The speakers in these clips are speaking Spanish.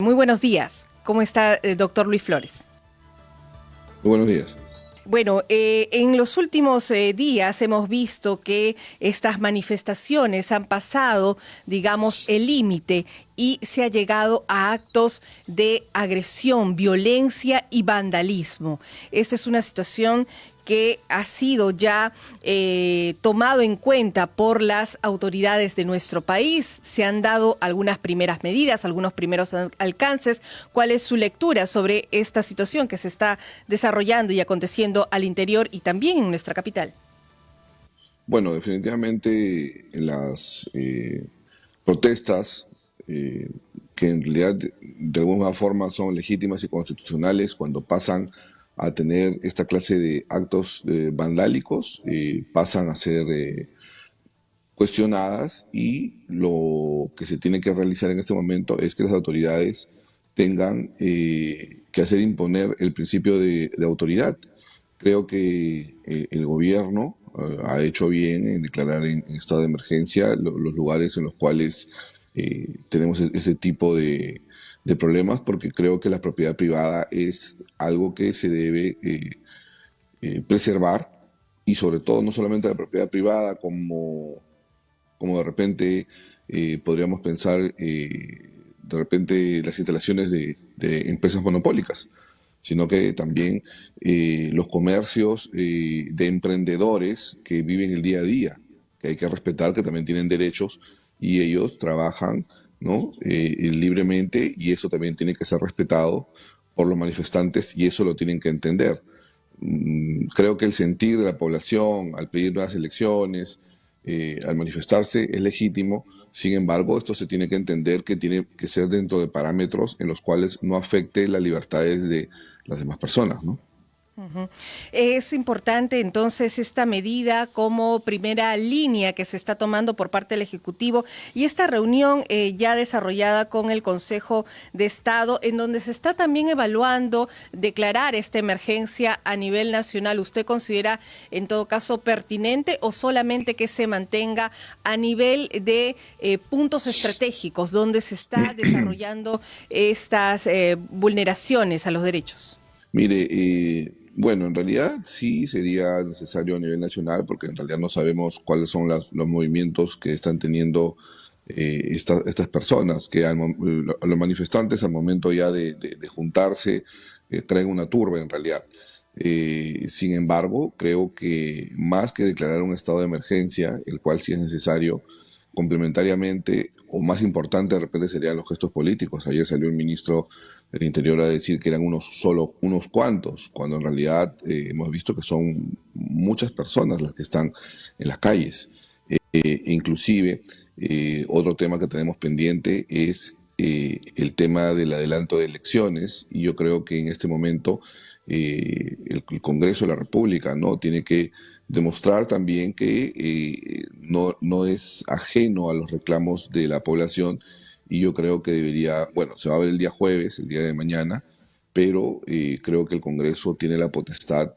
Muy buenos días. ¿Cómo está, doctor Luis Flores? Muy buenos días. Bueno, en los últimos días hemos visto que estas manifestaciones han pasado, digamos, el límite y se ha llegado a actos de agresión, violencia y vandalismo. Esta es una situación que ha sido ya tomado en cuenta por las autoridades de nuestro país. Se han dado algunas primeras medidas, algunos primeros alcances. ¿Cuál es su lectura sobre esta situación que se está desarrollando y aconteciendo al interior y también en nuestra capital? Bueno, definitivamente las protestas, que en realidad de alguna forma son legítimas y constitucionales, cuando pasan a tener esta clase de actos vandálicos, pasan a ser cuestionadas, y lo que se tiene que realizar en este momento es que las autoridades tengan que hacer imponer el principio de autoridad. Creo que el gobierno ha hecho bien en declarar en estado de emergencia los lugares en los cuales tenemos ese tipo de problemas, porque creo que la propiedad privada es algo que se debe preservar, y sobre todo no solamente la propiedad privada como de repente podríamos pensar de repente las instalaciones de empresas monopólicas, sino que también los comercios de emprendedores que viven el día a día, que hay que respetar, que también tienen derechos y ellos trabajan, ¿no? Libremente, y eso también tiene que ser respetado por los manifestantes, y eso lo tienen que entender. Creo que el sentir de la población al pedir nuevas elecciones, al manifestarse, es legítimo. Sin embargo, esto se tiene que entender que tiene que ser dentro de parámetros en los cuales no afecte las libertades de las demás personas, ¿no? Ujú. Es importante entonces esta medida como primera línea que se está tomando por parte del Ejecutivo y esta reunión ya desarrollada con el Consejo de Estado, en donde se está también evaluando declarar esta emergencia a nivel nacional. ¿Usted considera en todo caso pertinente o solamente que se mantenga a nivel de puntos estratégicos donde se está desarrollando estas vulneraciones a los derechos? Mire, bueno, en realidad sí sería necesario a nivel nacional, porque en realidad no sabemos cuáles son los movimientos que están teniendo estas personas, que los manifestantes al momento ya de juntarse traen una turba en realidad. Sin embargo, creo que más que declarar un estado de emergencia, el cual sí es necesario, complementariamente o más importante de repente serían los gestos políticos. Ayer salió el ministro del Interior a decir que eran unos cuantos, cuando en realidad hemos visto que son muchas personas las que están en las calles. Inclusive, otro tema que tenemos pendiente es el tema del adelanto de elecciones, y yo creo que en este momento el Congreso de la República, ¿no?, tiene que demostrar también que no es ajeno a los reclamos de la población, y yo creo que debería, bueno, se va a ver el día jueves, el día de mañana, pero creo que el Congreso tiene la potestad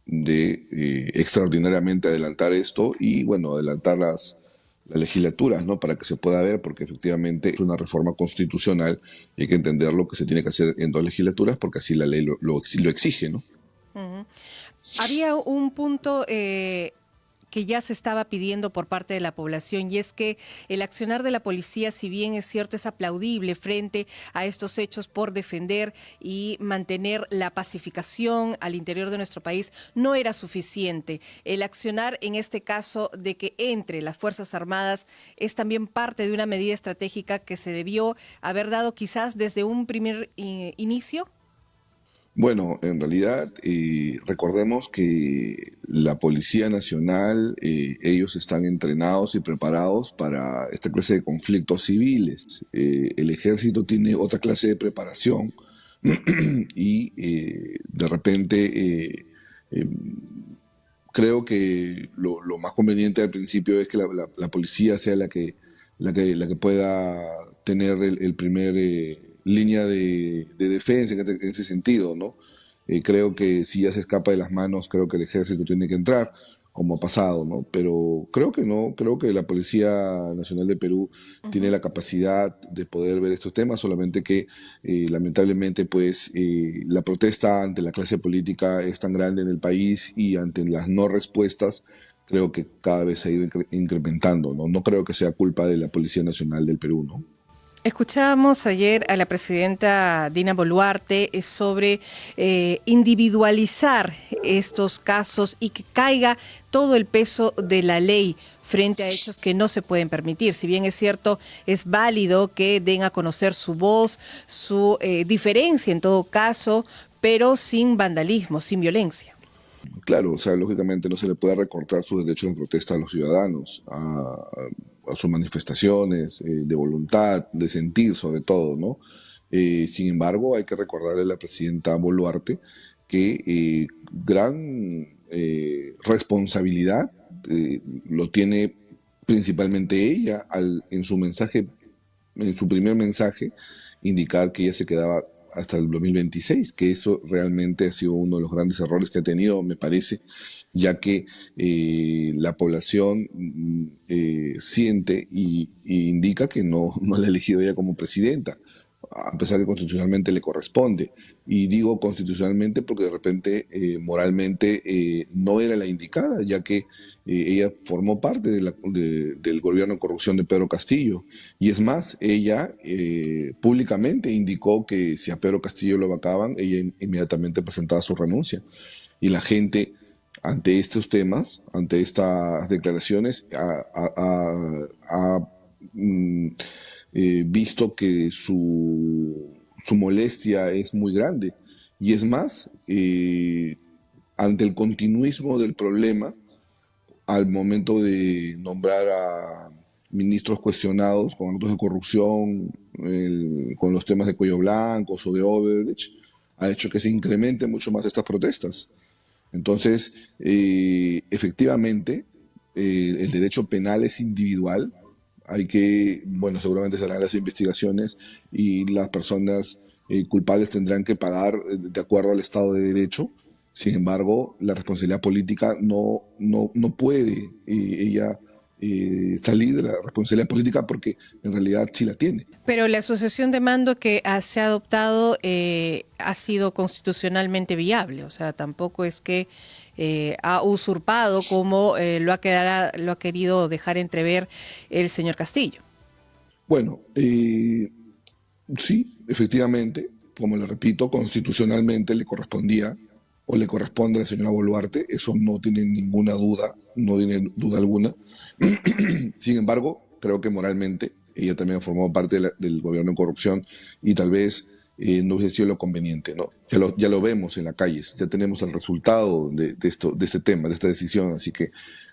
de extraordinariamente adelantar esto, y bueno, adelantar las legislaturas, ¿no?, para que se pueda ver, porque efectivamente es una reforma constitucional y hay que entender lo que se tiene que hacer en dos legislaturas, porque así la ley lo exige, ¿no? Ujú. Había un punto que ya se estaba pidiendo por parte de la población, y es que el accionar de la policía, si bien es cierto, es aplaudible frente a estos hechos por defender y mantener la pacificación al interior de nuestro país, no era suficiente. El accionar en este caso de que entre las Fuerzas Armadas es también parte de una medida estratégica que se debió haber dado quizás desde un primer inicio. Bueno, en realidad recordemos que la Policía Nacional, ellos están entrenados y preparados para esta clase de conflictos civiles. El ejército tiene otra clase de preparación y de repente eh, creo que lo más conveniente al principio es que la policía sea la que pueda tener el primer línea de defensa en ese sentido, ¿no? Creo que si ya se escapa de las manos, creo que el ejército tiene que entrar, como ha pasado, ¿no? Pero creo que no, creo que la Policía Nacional de Perú tiene la capacidad de poder ver estos temas, solamente que lamentablemente pues la protesta ante la clase política es tan grande en el país y ante las no respuestas creo que cada vez se ha ido incrementando, ¿no? No creo que sea culpa de la Policía Nacional del Perú, ¿no? Escuchábamos ayer a la presidenta Dina Boluarte sobre individualizar estos casos y que caiga todo el peso de la ley frente a hechos que no se pueden permitir. Si bien es cierto, es válido que den a conocer su voz, su diferencia en todo caso, pero sin vandalismo, sin violencia. Claro, o sea, lógicamente no se le puede recortar sus derechos de protesta a los ciudadanos, a sus manifestaciones de voluntad, de sentir sobre todo, ¿no? Sin embargo, hay que recordarle a la presidenta Boluarte que gran responsabilidad lo tiene principalmente ella en su mensaje, en su primer mensaje, indicar que ella se quedaba hasta el 2026, que eso realmente ha sido uno de los grandes errores que ha tenido, me parece, ya que la población siente y indica que no la ha elegido ella como presidenta, a pesar que constitucionalmente le corresponde. Y digo constitucionalmente porque de repente moralmente no era la indicada, ya que ella formó parte del gobierno de corrupción de Pedro Castillo. Y es más, ella públicamente indicó que si a Pedro Castillo lo vacaban, ella inmediatamente presentaba su renuncia. Y la gente, ante estos temas, ante estas declaraciones, visto que su molestia es muy grande. Y es más, ante el continuismo del problema, al momento de nombrar a ministros cuestionados con actos de corrupción, con los temas de cuello blanco o de Overreach, ha hecho que se incrementen mucho más estas protestas. Entonces, efectivamente, el derecho penal es individual. Hay que, bueno, seguramente se harán las investigaciones y las personas culpables tendrán que pagar de acuerdo al Estado de Derecho. Sin embargo, la responsabilidad política no puede ella salir de la responsabilidad política porque en realidad sí la tiene. Pero la asociación de mando que se ha adoptado ha sido constitucionalmente viable, o sea, tampoco es que ha usurpado como lo ha querido dejar entrever el señor Castillo. Bueno, sí, efectivamente, como le repito, constitucionalmente le correspondía o le corresponde a la señora Boluarte, eso no tiene ninguna duda, no tiene duda alguna. Sin embargo, creo que moralmente ella también ha formado parte del gobierno de corrupción y tal vez no hubiese sido lo conveniente, ¿no? Ya lo vemos en las calles, ya tenemos el resultado de este tema, de esta decisión, así que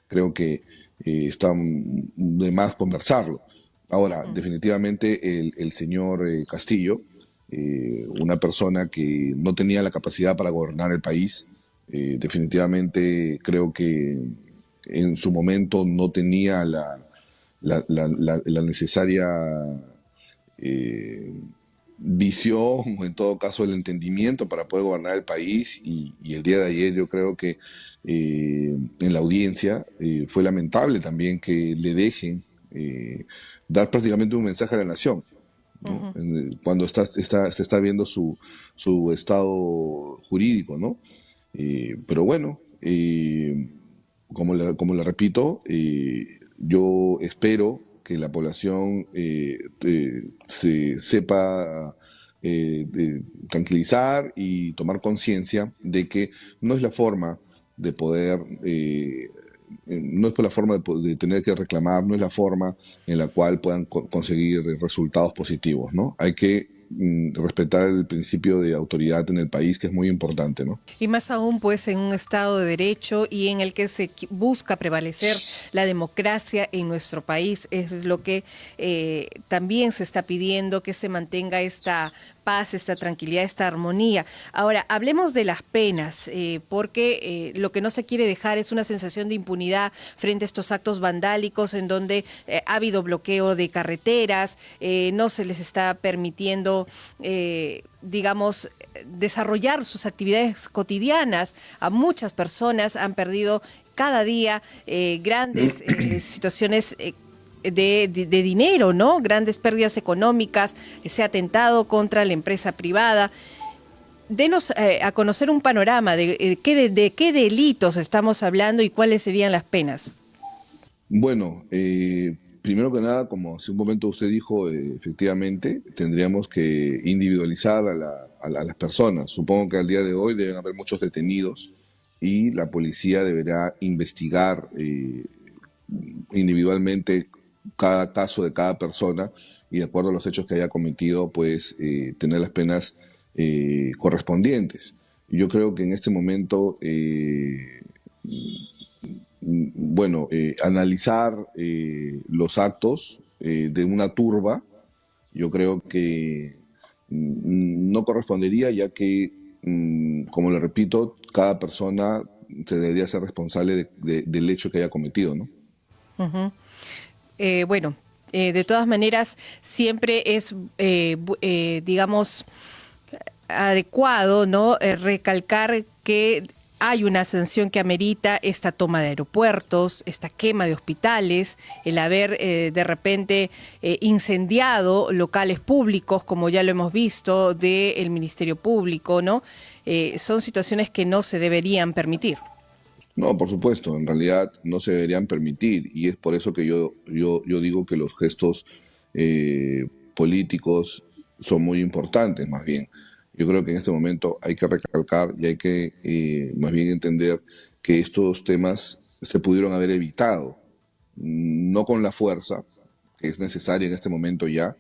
creo que está de más conversarlo. Ahora, definitivamente el señor Castillo, una persona que no tenía la capacidad para gobernar el país, definitivamente creo que en su momento no tenía la necesaria visión o en todo caso el entendimiento para poder gobernar el país y el día de ayer yo creo que en la audiencia fue lamentable también que le dejen dar prácticamente un mensaje a la nación, ¿no? Cuando se está viendo su estado jurídico, ¿no? Pero bueno, como le repito, yo espero que la población se sepa tranquilizar y tomar conciencia de que no es la forma de poder, no es por la forma de tener que reclamar, no es la forma en la cual puedan conseguir resultados positivos, ¿no? Hay que respetar el principio de autoridad en el país, que es muy importante, ¿no? Y más aún, pues, en un Estado de Derecho y en el que se busca prevalecer la democracia en nuestro país. Es lo que también se está pidiendo, que se mantenga esta paz, esta tranquilidad, esta armonía. Ahora, hablemos de las penas, porque lo que no se quiere dejar es una sensación de impunidad frente a estos actos vandálicos en donde ha habido bloqueo de carreteras, no se les está permitiendo digamos, desarrollar sus actividades cotidianas. A muchas personas han perdido cada día grandes situaciones de dinero, ¿no? Grandes pérdidas económicas, ese atentado contra la empresa privada. Denos a conocer un panorama de qué delitos estamos hablando y cuáles serían las penas. Bueno, primero que nada, como hace un momento usted dijo, efectivamente, tendríamos que individualizar a las personas. Supongo que al día de hoy deben haber muchos detenidos y la policía deberá investigar individualmente cada caso de cada persona y de acuerdo a los hechos que haya cometido, pues tener las penas correspondientes. Yo creo que en este momento bueno, analizar los actos de una turba, yo creo que no correspondería, ya que, como le repito, cada persona se debería ser responsable del hecho que haya cometido, ¿no? Uh-huh. Bueno, de todas maneras, siempre es, digamos, adecuado, ¿no? Recalcar que hay una sanción que amerita esta toma de aeropuertos, esta quema de hospitales, el haber de repente incendiado locales públicos, como ya lo hemos visto, del Ministerio Público, ¿no? Son situaciones que no se deberían permitir. No, por supuesto, en realidad no se deberían permitir y es por eso que yo digo que los gestos políticos son muy importantes, más bien. Yo creo que en este momento hay que recalcar y hay que más bien entender que estos temas se pudieron haber evitado, no con la fuerza que es necesaria en este momento ya,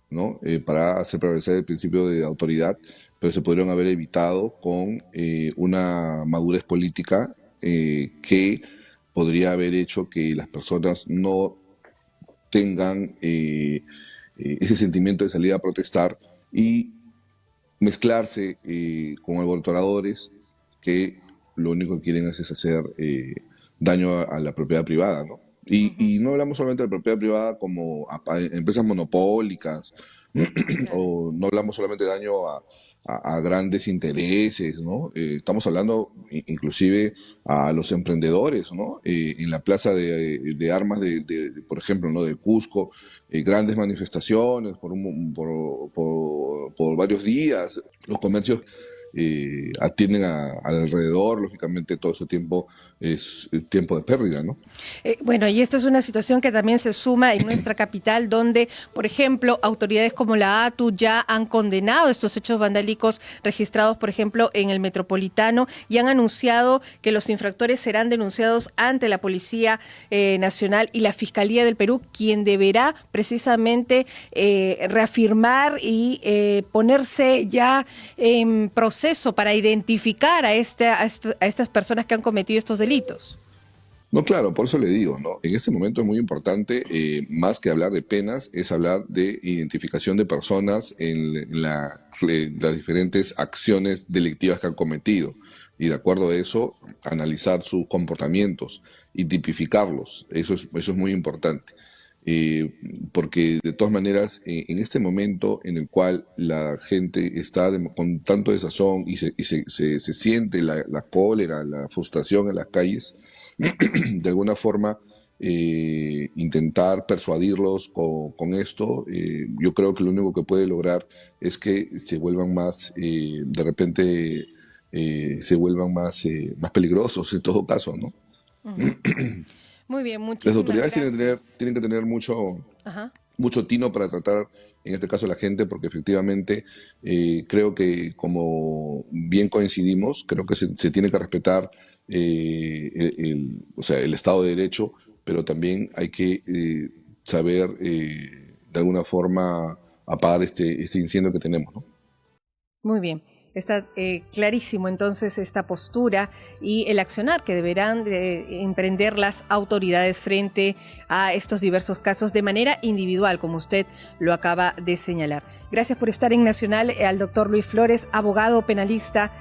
¿no? Para hacer prevalecer el principio de autoridad, pero se pudieron haber evitado con una madurez política que podría haber hecho que las personas no tengan ese sentimiento de salir a protestar y mezclarse con alborotoradores que lo único que quieren es hacer daño a la propiedad privada, ¿no? Y no hablamos solamente de la propiedad privada como a empresas monopólicas, o no hablamos solamente de daño a grandes intereses, ¿no? Estamos hablando inclusive a los emprendedores, ¿no? En la plaza de armas por ejemplo, ¿no? De Cusco, grandes manifestaciones por varios días, los comercios atienden alrededor, lógicamente todo ese tiempo es tiempo de pérdida, ¿no? Bueno, y esto es una situación que también se suma en nuestra capital, donde, por ejemplo, autoridades como la ATU ya han condenado estos hechos vandálicos registrados, por ejemplo, en el Metropolitano y han anunciado que los infractores serán denunciados ante la Policía Nacional y la Fiscalía del Perú, quien deberá precisamente reafirmar y ponerse ya en proceso para identificar a estas personas que han cometido estos delitos. No, claro, por eso le digo, ¿no? En este momento es muy importante, más que hablar de penas, es hablar de identificación de personas en las diferentes acciones delictivas que han cometido. Y de acuerdo a eso, analizar sus comportamientos y tipificarlos. Eso es muy importante. Porque de todas maneras, en este momento en el cual la gente está con tanto desazón y se siente la cólera, la frustración en las calles, de alguna forma intentar persuadirlos con esto, yo creo que lo único que puede lograr es que se vuelvan más, de repente, se vuelvan más peligrosos en todo caso, ¿no? Uh-huh. Muy bien, Las muchísimas autoridades gracias. tienen que tener mucho, Ajá. mucho tino para tratar, en este caso, a la gente, porque efectivamente creo que, como bien coincidimos, creo que se tiene que respetar o sea, el Estado de Derecho, pero también hay que saber, de alguna forma, apagar este incendio que tenemos, ¿no? Muy bien. Está clarísimo entonces esta postura y el accionar que deberán de emprender las autoridades frente a estos diversos casos de manera individual, como usted lo acaba de señalar. Gracias por estar en Nacional al doctor Luis Flores, abogado penalista